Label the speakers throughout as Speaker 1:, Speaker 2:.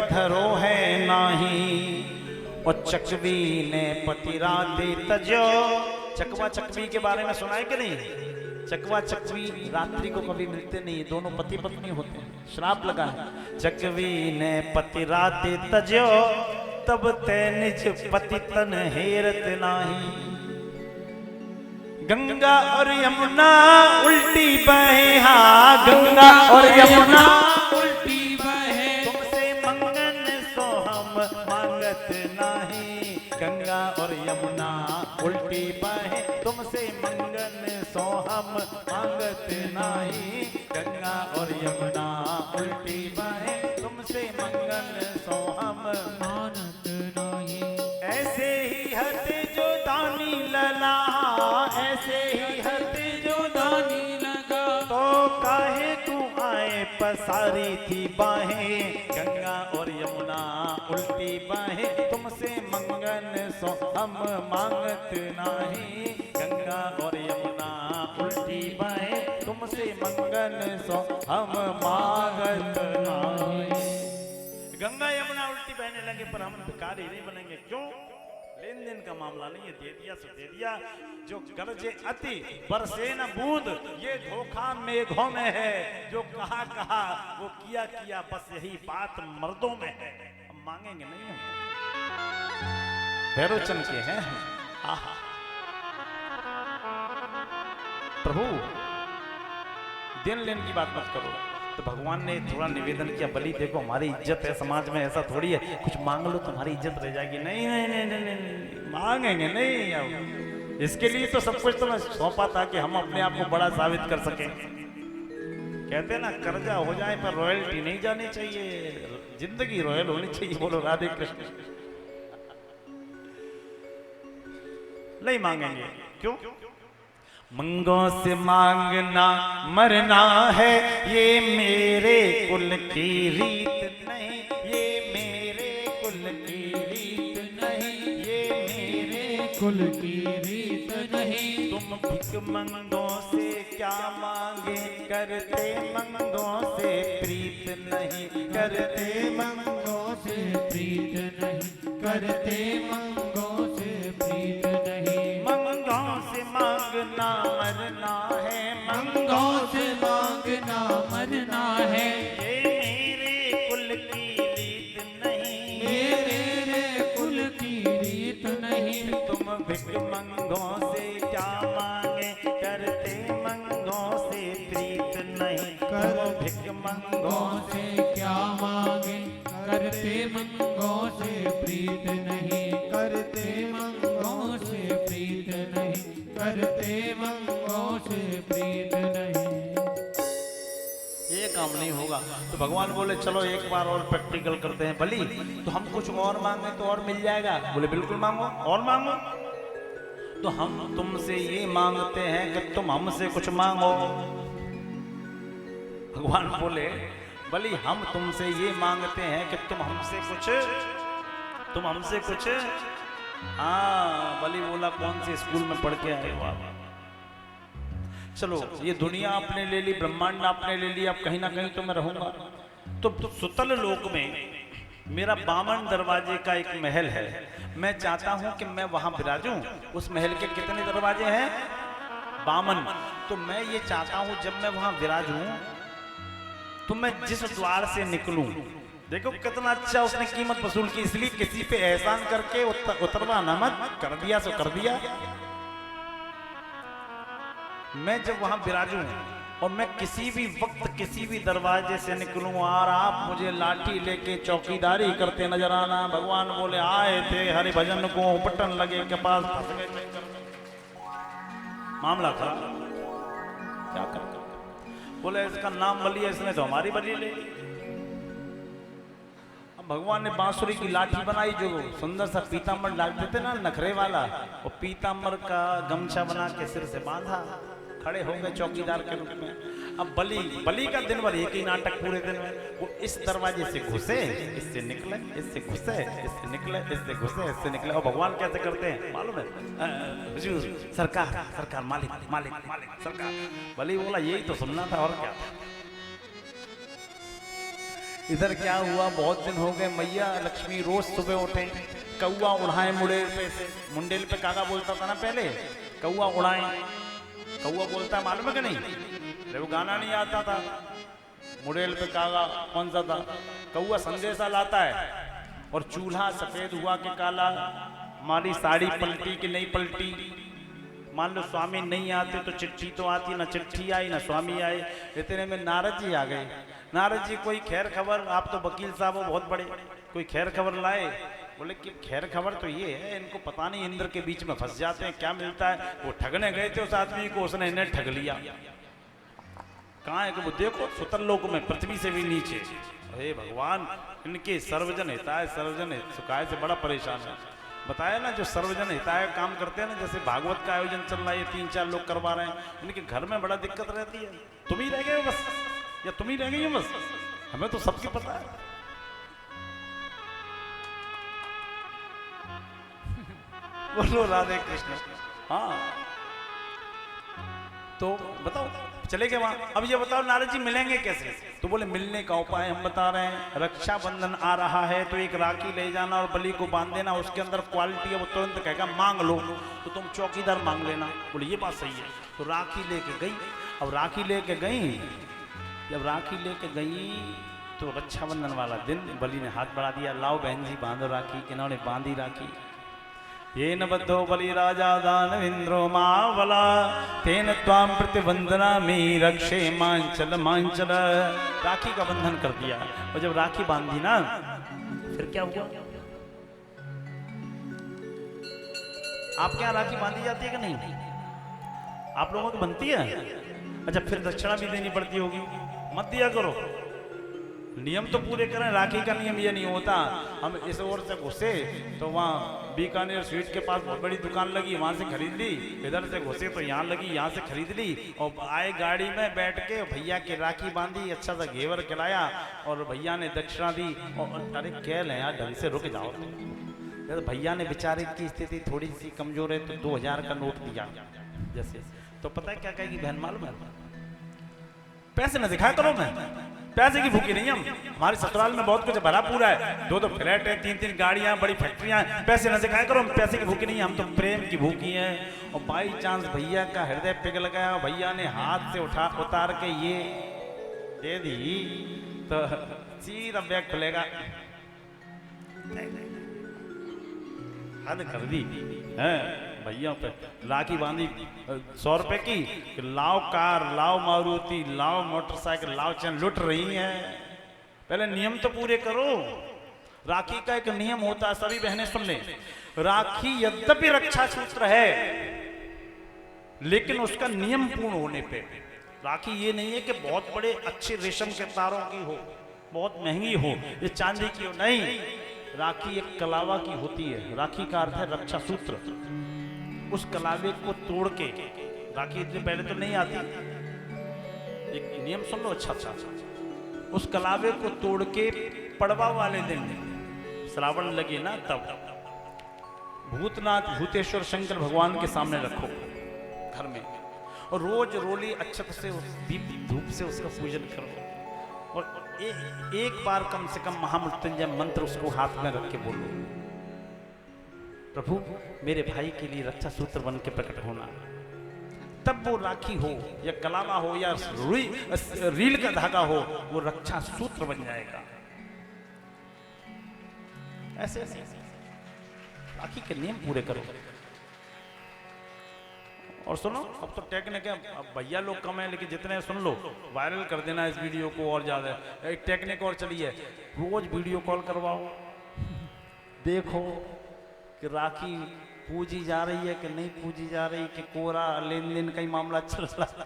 Speaker 1: धरो है नाही और चकवी ने पति राते तजो। चकवा चकवी के बारे में सुना है कि नहीं? चकवा चकवी रात्रि को कभी मिलते नहीं, दोनों पति पत्नी होते हैं, श्राप लगा है। चकवी ने पति राते तजो तब ते निज पति तन हेरत नाही। गंगा और यमुना उल्टी बहे, हाँ गंगा और यमुना उल्टी बहे, तुमसे मंगन सो हम मांगत नाही। गंगा और यमुना उल्टी बहे, तुमसे मंगन सो हम मांगत नाही। गंगा और यमुना उल्टी बहे, तुमसे मंगन सो हम मानत नाही। ऐसे ही हत जो दानी लला, ऐसे ही हत जो दानी लगा, तो काहे तू आए पसारी थी बाहें। गंगा और यमुना उल्टी बाहें, तुमसे मंगन सो हम मांगत नाही। गंगा और यमुना उल्टी बाहें, तुमसे मंगन सो हम मांगत नाही। गंगा यमुना उल्टी बहने लगे पर हम भिखारी नहीं बनेंगे। क्यों? लेन देन का मामला नहीं है, दे दिया सो दे दिया। जो गरजे अति बरसे न बूंद, ये धोखा मेघों में है। जो कहा कहा वो किया किया, बस यही बात मर्दों में है। हम मांगेंगे नहीं हम, भैरव चंद के हैं। आहा प्रभु दिन लेन की बात मत करो। तो भगवान ने थोड़ा निवेदन किया, बलि देखो हमारी इज्जत है समाज में, ऐसा थोड़ी है कुछ मांग लो तुम्हारी इज्जत रह जाएगी। नहीं नहीं नहीं नहीं, नहीं, नहीं मांगेंगे नहीं। अब इसके लिए तो सब कुछ तो मैं सौंपा था कि हम अपने आप को बड़ा साबित कर सकें। कहते हैं ना कर्जा हो जाए पर रॉयल्टी नहीं जानी चाहिए, जिंदगी रॉयल होनी चाहिए। बोलो राधे कृष्ण। नहीं मांगेंगे। क्यों? मंगों से मांगना मरना है, ये मेरे कुल की रीत नहीं। ये मेरे कुल की रीत नहीं, ये मेरे कुल की रीत नहीं। तुम भिख मंगों से क्या मांगे, करते मंगों से प्रीत नहीं। करते मंगों से प्रीत नहीं, करते मंगों से प्रीत नहीं। मंगों से मांगना मरना है, मंगों से मांगना मरना है। ये मेरे कुल की रीत नहीं, मेरे कुल की रीत नहीं। तुम भिख मंगों से क्या मांगे, करते मंगों से प्रीत नहीं। तुम भिख मंगों से क्या मांगे, करते मंगों से प्रीत नहीं। करते मंगों से प्रीत नहीं, करते मंगों से प्रीत नहीं। ये काम नहीं होगा। तो भगवान बोले चलो एक बार और प्रैक्टिकल करते हैं बलि, तो हम कुछ और मांगे तो और मिल जाएगा। बोले बिल्कुल मांगो और मांगो। तो हम तुमसे ये मांगते हैं कि तुम हमसे कुछ मांगो। भगवान बोले बलि हम तुमसे ये मांगते हैं कि तुम हमसे कुछ। हाँ बलि बोला कौन से स्कूल में पढ़ के आए हो आप? चलो ये दुनिया आपने ले ली, ब्रह्मांड आपने ले लिया, अब कहीं ना कहीं तो मैं रहूंगा। तो सुतल लोक में मेरा बामन दरवाजे का एक महल है। मैं चाहता हूं कि मैं वहां विराजूं। उस महल के कितने दरवाजे हैं? बामन। तो मैं ये चाहता हूं जब मैं वहां विराजूं तो मैं जिस द्वार से निकलूं, देखो कितना अच्छा उसने कीमत वसूल की। इसलिए किसी पे एहसान करके उतरवाना मत, कर दिया सो कर दिया। मैं जब वहां विराजूं और मैं किसी भी वक्त किसी भी दरवाजे से निकलूं और आप मुझे लाठी लेके चौकीदारी करते नजर आना। भगवान बोले आए थे हरि भजन को उपटन लगे के पास फंस गए, मामला खराब। क्या कर बोले इसका नाम बलि है, इसने तो हमारी बलि ले ली। अब भगवान ने बांसुरी की लाठी बनाई जो सुंदर सा पीताम्बर डालते थे ना नखरे वाला, और पीताम्बर का गमछा बना के सिर से बांधा, खड़े हो गए चौकीदार के रूप में। अब बलि का दिन भर एक ही नाटक पूरे दिन में। वो इस दरवाजे से घुसे, इससे निकले, इससे घुसे, इससे निकले, इससे घुसे, इससे निकले। और भगवान कैसे करते हैं मालूम है? हुजूर सरकार सरकार मालिक मालिक मालिक सरकार। बलि बोला यही तो सुनना था और क्या था। इधर क्या हुआ, बहुत दिन हो गए, मैया लक्ष्मी रोज सुबह उठे, कौआ उड़ाए मुंडेल पे से। मुंडेल पे काका बोलता था ना पहले, कौआ उड़ाए। कौआ बोलता है मालूम है कि नहीं? अरे वो गाना नहीं आता था, मुंडेल पे काका कौन सा था? कौआ संदेशा लाता है और चूल्हा सफेद हुआ कि काला, हमारी साड़ी पलटी कि नहीं पलटी। मान लो स्वामी नहीं आते तो चिट्ठी तो आती, ना चिट्ठी आई ना स्वामी आए। इतने में नारद जी आ गए। नारद जी कोई खैर खबर, आप तो वकील साहब हो बहुत बड़े, कोई खैर खबर लाए? बोले कि खैर खबर तो ये है, इनको पता नहीं इंद्र के बीच में फंस जाते हैं, क्या मिलता है। वो ठगने गए थे उस आदमी को, उसने इन्हें ठग लिया। कहाँ है कि वो देखो सुतरलोक में, पृथ्वी से भी नीचे। हे भगवान, इनके सर्वजन हिताय सर्वजन सुखाय से बड़ा परेशान है। बताया ना, जो सर्वजन हिताय काम करते हैं ना, जैसे भागवत का आयोजन चल रहा है, 3-4 लोग करवा रहे हैं, इनके घर में बड़ा दिक्कत रहती है। तुम ही रह गए हो बस, या तुम ही रह गई हो बस? हमें तो सबकी पता है। बोलो राधे कृष्ण। हाँ तो बताओ, चले गए वहां। अब ये बताओ नारद जी मिलेंगे कैसे? तो बोले मिलने का उपाय हम बता रहे हैं। रक्षाबंधन आ रहा है तो एक राखी ले जाना और बलि को बांध देना, उसके अंदर क्वालिटी है, वो तुरंत कहेगा मांग लो, तो तुम चौकीदार मांग लेना। बोले ये बात सही है। तो राखी लेके गई। अब राखी लेके गई, जब राखी लेके गई तो रक्षाबंधन वाला दिन बलि ने हाथ बढ़ा दिया, लाओ बहन जी बांधो राखी। इन्होंने बांधी राखी। ये न बद्धो बलि राजा दानवेंद्रो मावला, तेन त्वाम प्रतिबंधना में रक्षे मांचल मांचल। राखी का बंधन कर दिया। और जब राखी बांधी ना, फिर क्या हुआ? आप क्या राखी बांधी जाती है कि नहीं? आप लोगों की बनती है? अच्छा, फिर दक्षिणा भी देनी पड़ती होगी। मत दिया करो, नियम तो पूरे करें। राखी का नियम ये नहीं होता हम इस ओर से घुसे तो वहाँ बीकानेर स्वीट के पास बहुत बड़ी दुकान लगी, वहां से खरीद ली, इधर से घुसे तो यहाँ लगी, यहाँ से खरीद ली, और आए गाड़ी में बैठ के भैया की राखी बांधी, अच्छा सा घेवर खिलाया और भैया ने दक्षिणा दी। और अरे क्या ले यार, ढंग से रुक जाओ। तो भैया ने बेचारे की स्थिति थोड़ी सी कमजोर है तो 2000 का नोट दिया जैसे। तो पता है क्या कहेगी बहन मालूम है? पैसे न दिखाया करो, मैं पैसे की भूखी नहीं हम। हमारे ससुराल में बहुत कुछ भरा पूरा है, 2 फ्लैट है, 3 गाड़ियां, बड़ी फैक्ट्रियां हैं। पैसे न दिखाया करो, हम पैसे की भूखी नहीं, हम तो प्रेम की भूखी हैं। और बाई चांस भैया का हृदय पिघल गया, भैया ने हाथ से उतार के ये दे दी तो सीधा बैग खुलेगा। हद कर दी है भैया पे। राखी बांधी 100 रुपए की, लाओ कार, लाओ मारुति, लाओ मोटरसाइकिल, लाओ चैन, लुट रही हैं। पहले नियम तो पूरे करो। राखी का एक नियम होता है, सभी बहनें सुन लें। राखी यद्यपि रक्षा सूत्र है, लेकिन उसका नियम पूर्ण होने पे। राखी ये नहीं है कि बहुत बड़े अच्छे रेशम के तारों की हो, बहुत महंगी हो, ये चांदी की हो, नहीं। राखी एक कलावा की होती है। राखी का अर्थ है रक्षा सूत्र। उस कलावे को तोड़ के, राखी इतने पहले तो नहीं आती, एक नियम सुन लो अच्छा अच्छा। उस कलावे को तोड़ के पड़वा वाले दिन, श्रावण लगे ना तब, भूतनाथ भूतेश्वर शंकर भगवान के सामने रखो घर में, और रोज रोली अक्षत से, दीप धूप से उसका पूजन करो। और एक बार कम से कम महामृत्युंजय मंत्र उसको हाथ में रख के बोलो, प्रभु मेरे भाई के लिए रक्षा सूत्र बन के प्रकट होना। तब वो राखी हो या कलावा हो या रील का धागा हो, वो रक्षा सूत्र बन जाएगा। ऐसे राखी के नियम पूरे करो। और सुनो, अब तो टेक्निक है, अब भैया लोग कम है, लेकिन जितने सुन लो, वायरल कर देना इस वीडियो को और ज्यादा। एक टेक्निक और चली है, रोज वीडियो कॉल करवाओ, देखो कि राखी पूजी जा रही है कि नहीं पूजी जा रही, कि कोरा लेन देन का ही मामला चल रहा है।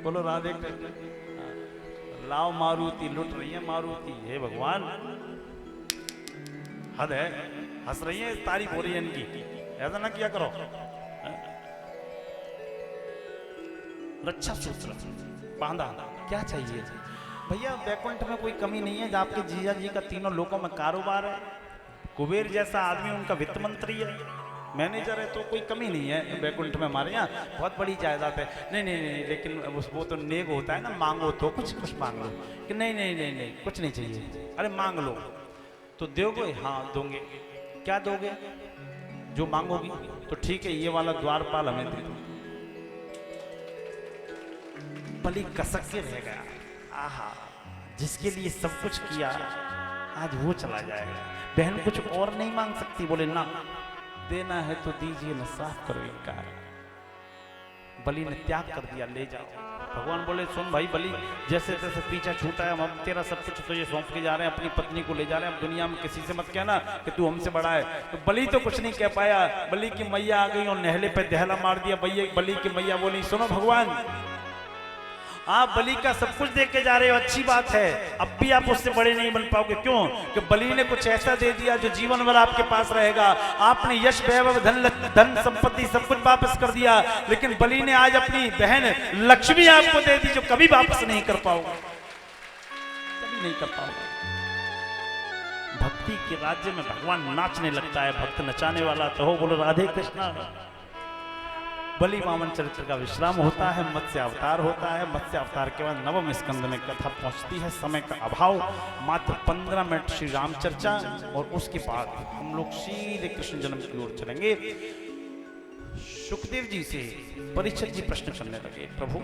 Speaker 1: बोलो राधे कृष्ण। लाओ मारुति, लुट रही है मारुति। हे भगवान, हद है, हंस रही है, तारीफ हो रही है इनकी, ऐसा ना किया करो। रक्षा सूत्र बांधा, क्या चाहिए भैया? वैकुंठ में कोई कमी नहीं है, जब आपके जीजा जी का तीनों लोकों में कारोबार है, कुबेर जैसा आदमी उनका वित्त मंत्री है, मैनेजर है तो कोई कमी नहीं है बैकुंठ में, हमारे यहाँ बहुत बड़ी जायदाद है। नहीं नहीं नहीं, लेकिन वो तो नेक होता है ना, मांगो तो कुछ कुछ मांग लो, कि नहीं नहीं नहीं नहीं कुछ नहीं चाहिए, अरे मांग लो तो दोगे, हाँ दोगे, क्या दोगे, जो मांगोगी, तो ठीक है ये वाला द्वारपाल हमें दे दो। बलि कसक के रह गया, आहा जिसके लिए सब कुछ किया आज वो चला जाएगा। बहन कुछ और नहीं मांग सकती, बोले ना देना है तो दीजिए ना, साफ करो इनकार। बलि ने त्याग कर दिया, ले जाओ। भगवान बोले सुन भाई बलि, जैसे तैसे पीछा छूटा है, हम तेरा सब कुछ तुझे सौंप के जा रहे हैं, अपनी पत्नी को ले जा रहे हैं, अब दुनिया में किसी से मत कहना कि तू हमसे बड़ा है। तो बलि तो कुछ नहीं कह पाया, बलि की मैया आ गई और नहले पे दहला मार दिया। बलि की मैया बोली सुनो भगवान, आप बलि का सब कुछ देख के जा रहे हो, अच्छी बात है, अब भी आप उससे बड़े नहीं बन पाओगे। क्यों? कि बलि ने कुछ ऐसा दे दिया जो जीवन भर आपके पास रहेगा। आपने यश वैभव धन संपत्ति सब कुछ वापस कर दिया, लेकिन बलि ने आज अपनी बहन लक्ष्मी आपको दे दी, जो कभी वापस नहीं कर पाओगे, कभी नहीं कर पाओगे। भक्ति के राज्य में भगवान नाचने लगता है, भक्त नचाने वाला तो हो, बोलो राधे कृष्णा। बलि वामन चरित्र का विश्राम होता है, मत्स्य अवतार होता है। मत्स्य अवतार के बाद नवम स्कंद में कथा पहुंचती है। समय का अभाव, मात्र 15 मिनट श्री राम चर्चा, और उसके बाद हम लोग सीधे कृष्ण जन्म की ओर चलेंगे। सुखदेव जी से परीक्षित जी प्रश्न करने लगे, प्रभु